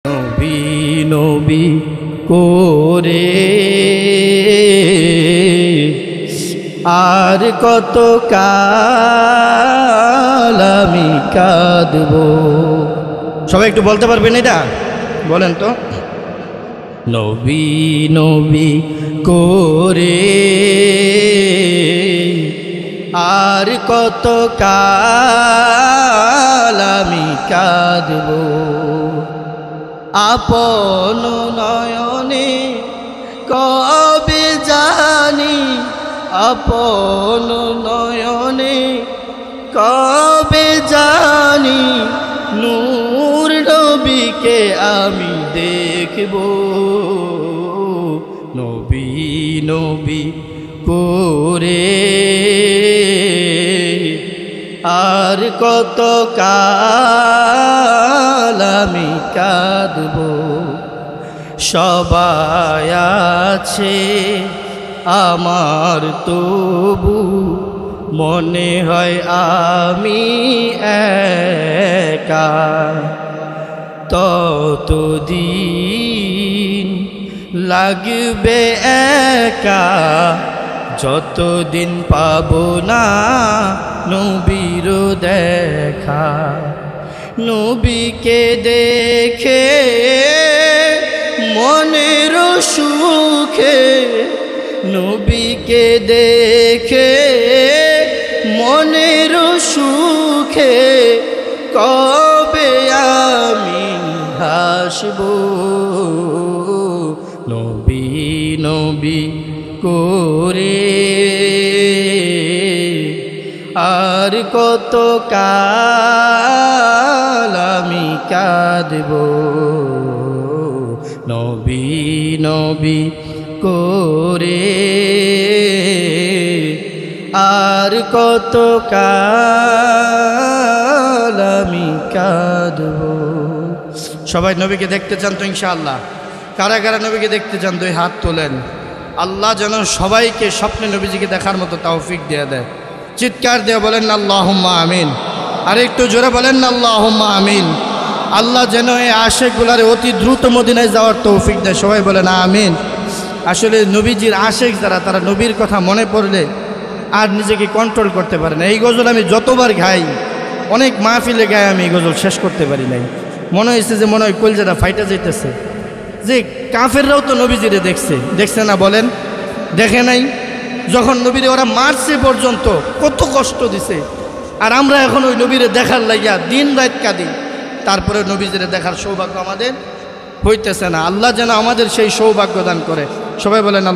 নবী নবী করে আর কত কাল আমি কাঁদব। সবাই একটু বলতে পারবেন এটা? বলেন তো। নবী নবী করে আর কত কাল আমি কাঁদব। আপন নয়নে কবে জানি, আপন নয়নে কবে জানি নূর নবীকে আমি দেখব। নবী নবী করে আর কত কাল আমি কাঁদব। সবাই আছে আমার তবু মনে হয় আমি একা। ততদিন লাগবে একা যতদিন পাবো না নবীর দেখা। নবীকে দেখে মনের সুখে, নবীকে দেখে মনের সুখে কবে আমি হাসব। নবী নবী করে আর কত কাল আমি কাঁদব। নবী নবী করে আর কত কাল আমি কাঁদব। সবাই নবীকে দেখতে চান তো ইনশাআল্লাহ? কারা কারা নবীকে দেখতে চান? দুই হাত তোলেন। আল্লাহ যেন সবাইকে স্বপ্নে নবীজিকে দেখার মতো তৌফিক দিয়ে দেয়। চিৎকার দিয়ে বলেন না আল্লাহুম্মা আমিন। আর একটু জোরে বলেন না আল্লাহুম্মা আমিন। আল্লাহ যেন এই আশেকগুলারে অতি দ্রুত মদিনায় যাওয়ার তৌফিক দেয়। সবাই বলেন আমিন। আসলে নবীজির আশেক যারা, তারা নবীর কথা মনে পড়লে আর নিজেকে কন্ট্রোল করতে পারে না। এই গজল আমি যতবার গাই, অনেক মাহফিলে গাই, আমি এই গজল শেষ করতে পারি নাই। মনে হয়েছে যে মনে হয় কলজাটা ফাইটা যাইতেছে, যে কাফেররাও তো নবীজিরে দেখছে। দেখছে না বলেন? দেখে নাই? যখন নবীরে ওরা মারছে পর্যন্ত কত কষ্ট দিছে, আর আমরা এখন ওই নবীরে দেখার লাগিয়া দিন রাত কাঁদি, তারপরে নবীজিরে দেখার সৌভাগ্য আমাদের হইতেছে না। আল্লাহ যেন আমাদের সেই সৌভাগ্য দান করে। সবাই বলেন।